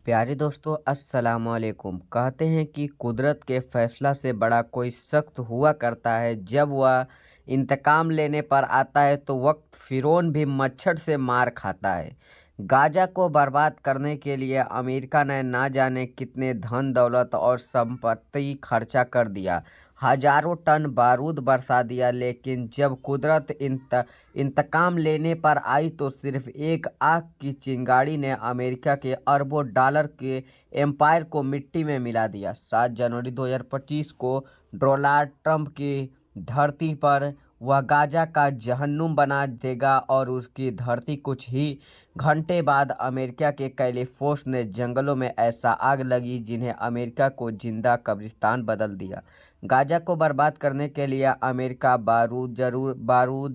प्यारे दोस्तों, अस्सलाम वालेकुम। कहते हैं कि कुदरत के फैसला से बड़ा कोई सख्त हुआ करता है। जब वह इंतकाम लेने पर आता है तो वक्त फ़िरौन भी मच्छर से मार खाता है। गाज़ा को बर्बाद करने के लिए अमेरिका ने ना जाने कितने धन दौलत और संपत्ति खर्चा कर दिया, हज़ारों टन बारूद बरसा दिया, लेकिन जब कुदरत इंतकाम लेने पर आई तो सिर्फ एक आग की चिंगारी ने अमेरिका के अरबों डॉलर के एम्पायर को मिट्टी में मिला दिया। 7 जनवरी 2025 को डोनाल्ड ट्रंप की धरती पर वह गाज़ा का जहन्नुम बना देगा और उसकी धरती कुछ ही घंटे बाद अमेरिका के कैलिफोर्निया जंगलों में ऐसा आग लगी जिन्हें अमेरिका को जिंदा कब्रिस्तान बदल दिया। गाज़ा को बर्बाद करने के लिए अमेरिका बारूद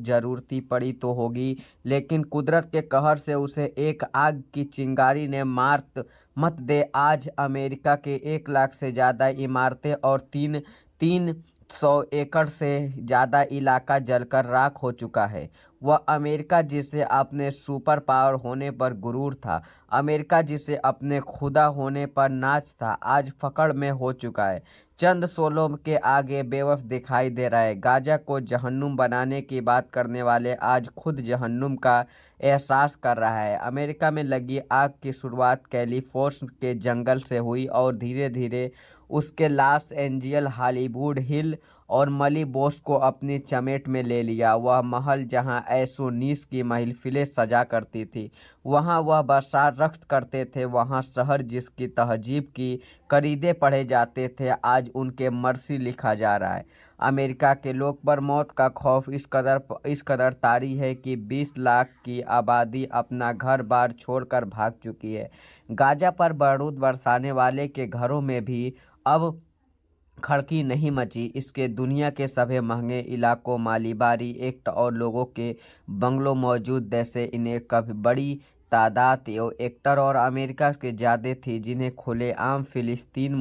ज़रूरती पड़ी तो होगी, लेकिन कुदरत के कहर से उसे एक आग की चिंगारी ने मार मत दे। आज अमेरिका के 1 लाख से ज़्यादा इमारतें और 300 एकड़ से ज़्यादा इलाका जलकर राख हो चुका है। वह अमेरिका जिसे अपने सुपर पावर होने पर गुरूर था, अमेरिका जिसे अपने खुदा होने पर नाज था, आज फकड़ में हो चुका है। चंद सोलों के आगे बेवफ दिखाई दे रहा है। गाज़ा को जहन्नुम बनाने की बात करने वाले आज खुद जहन्नुम का एहसास कर रहा है। अमेरिका में लगी आग की शुरुआत कैलिफोर्निया के जंगल से हुई और धीरे धीरे उसके लॉस एंजिल्स, हॉलीवुड हिल और मलीबोस को अपनी चपेट में ले लिया। वह महल जहां ऐशोनीस की महफिलें सजा करती थी, वहां वह बसार रख्त करते थे, वहां शहर जिसकी तहजीब की करीदे पढ़े जाते थे, आज उनके मर्सी लिखा जा रहा है। अमेरिका के लोग पर मौत का खौफ इस कदर तारी है कि 20 लाख की आबादी अपना घर बार छोड़कर भाग चुकी है। गाज़ा पर बारूद बरसाने वाले के घरों में भी अब खड़की नहीं मची। इसके दुनिया के सभी महंगे इलाकों, मालीबारी एक्ट और लोगों के बंगलों मौजूद जैसे इन्हें कभी बड़ी तादाद एक्टर और अमेरिका के ज़्यादा थी जिन्हें खुलेआम फ़िलिस्तीन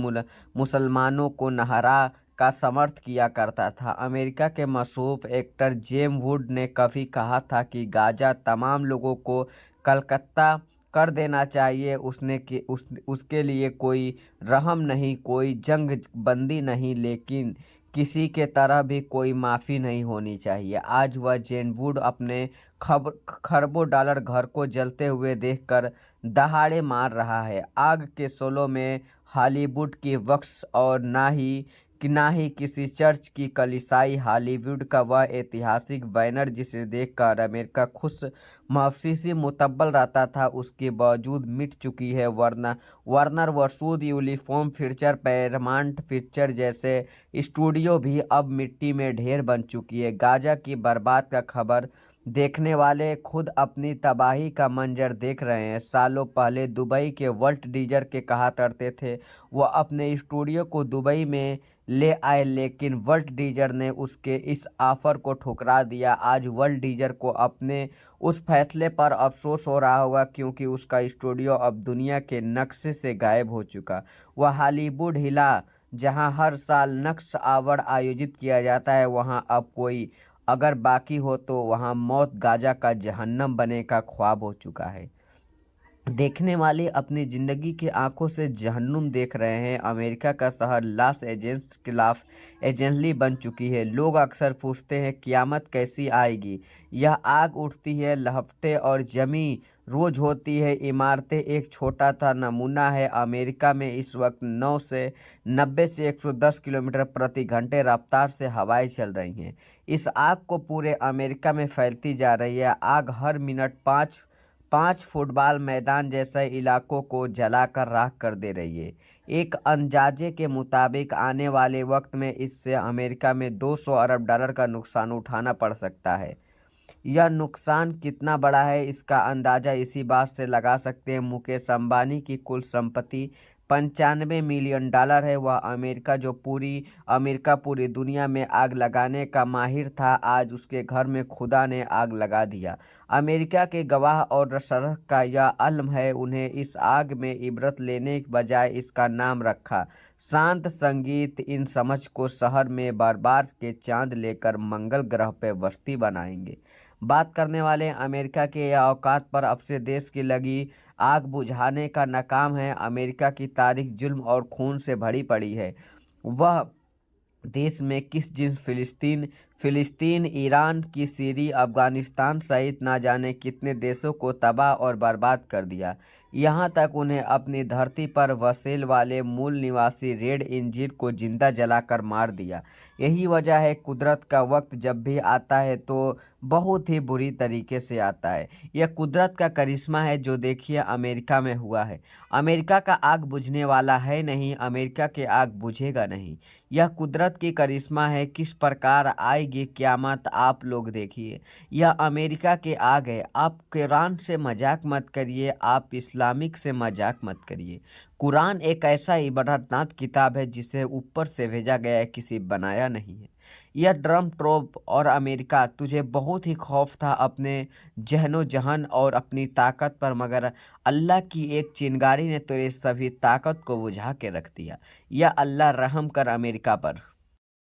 मुसलमानों को नहरा का समर्थ किया करता था। अमेरिका के मशहूर एक्टर जेम्स वुड ने कभी कहा था कि गाज़ा तमाम लोगों को कलकत्ता कर देना चाहिए। उसके लिए कोई रहम नहीं, कोई जंग बंदी नहीं, लेकिन किसी के तरह भी कोई माफ़ी नहीं होनी चाहिए। आज वह जेनवुड अपने खरबों डॉलर घर को जलते हुए देखकर दहाड़े मार रहा है। आग के शोलों में हॉलीवुड की वक्स और ना ही किसी चर्च की कलीसियाई। हॉलीवुड का वह ऐतिहासिक बैनर जिसे देखकर अमेरिका खुश महसूसी मुतब्बल रहता था, उसके बावजूद मिट चुकी है। Warner Bros, uniform picture, Paramount picture जैसे स्टूडियो भी अब मिट्टी में ढेर बन चुकी है। गाज़ा की बर्बाद का खबर देखने वाले खुद अपनी तबाही का मंजर देख रहे हैं। सालों पहले दुबई के वॉल्ट डिजर के कहा करते थे वह अपने स्टूडियो को दुबई में ले आए, लेकिन वॉल्ट डिजर ने उसके इस ऑफर को ठुकरा दिया। आज वॉल्ट डिजर को अपने उस फैसले पर अफसोस हो रहा होगा क्योंकि उसका स्टूडियो अब दुनिया के नक्शे से गायब हो चुका। वह हॉलीवुड हिला जहां हर साल नक्श अवार्ड आयोजित किया जाता है, वहां अब कोई अगर बाकी हो तो वहां मौत गाज़ा का जहन्नम बने का ख्वाब हो चुका है। देखने वाले अपनी ज़िंदगी की आंखों से जहन्नुम देख रहे हैं। अमेरिका का शहर लॉस एंजेल्स खिलाफ एजेंटली बन चुकी है। लोग अक्सर पूछते हैं क़यामत कैसी आएगी। यह आग उठती है, लपटें और जमी रोज होती है। इमारतें एक छोटा सा नमूना है। अमेरिका में इस वक्त 90 से 110 किलोमीटर प्रति घंटे रफ्तार से हवाएं चल रही हैं। इस आग को पूरे अमेरिका में फैलती जा रही है। आग हर मिनट 5 फुटबॉल मैदान जैसे इलाकों को जलाकर राख कर दे रही है। एक अंदाजे के मुताबिक आने वाले वक्त में इससे अमेरिका में 200 अरब डॉलर का नुकसान उठाना पड़ सकता है। यह नुकसान कितना बड़ा है इसका अंदाज़ा इसी बात से लगा सकते हैं। मुकेश अंबानी की कुल संपत्ति 95 मिलियन डॉलर है। वह अमेरिका पूरी दुनिया में आग लगाने का माहिर था, आज उसके घर में खुदा ने आग लगा दिया। अमेरिका के गवाह और शरह का यह आलम है। उन्हें इस आग में इबरत लेने के बजाय इसका नाम रखा शांत संगीत। इन समझ को शहर में बार के चांद लेकर मंगल ग्रह पर बस्ती बनाएंगे। बात करने वाले अमेरिका के औकात पर अब से देश की लगी आग बुझाने का नाकाम है। अमेरिका की तारीख जुल्म और खून से भरी पड़ी है। वह देश में किस जिन्स फिलिस्तीन, ईरान की सीरी, अफगानिस्तान सहित ना जाने कितने देशों को तबाह और बर्बाद कर दिया। यहाँ तक उन्हें अपनी धरती पर वसेल वाले मूल निवासी रेड इंजीर को जिंदा जलाकर मार दिया। यही वजह है कुदरत का वक्त जब भी आता है तो बहुत ही बुरी तरीके से आता है। यह कुदरत का करिश्मा है जो देखिए अमेरिका में हुआ है। अमेरिका का आग बुझने वाला है नहीं, अमेरिका के आग बुझेगा नहीं। यह कुदरत की करिश्मा है। किस प्रकार आएगी क़यामत आप लोग देखिए। यह अमेरिका के आग है। आप कुरान से मजाक मत करिए, आप इस्लामिक से मजाक मत करिए। कुरान एक ऐसा इबरतनाक किताब है जिसे ऊपर से भेजा गया है, किसी बनाया नहीं है। यह ट्रम्प ट्रोप और अमेरिका, तुझे बहुत ही खौफ था अपने जहनो जहन और अपनी ताकत पर, मगर अल्लाह की एक चिंगारी ने तेरे सभी ताकत को बुझा के रख दिया। या अल्लाह रहम कर अमेरिका पर।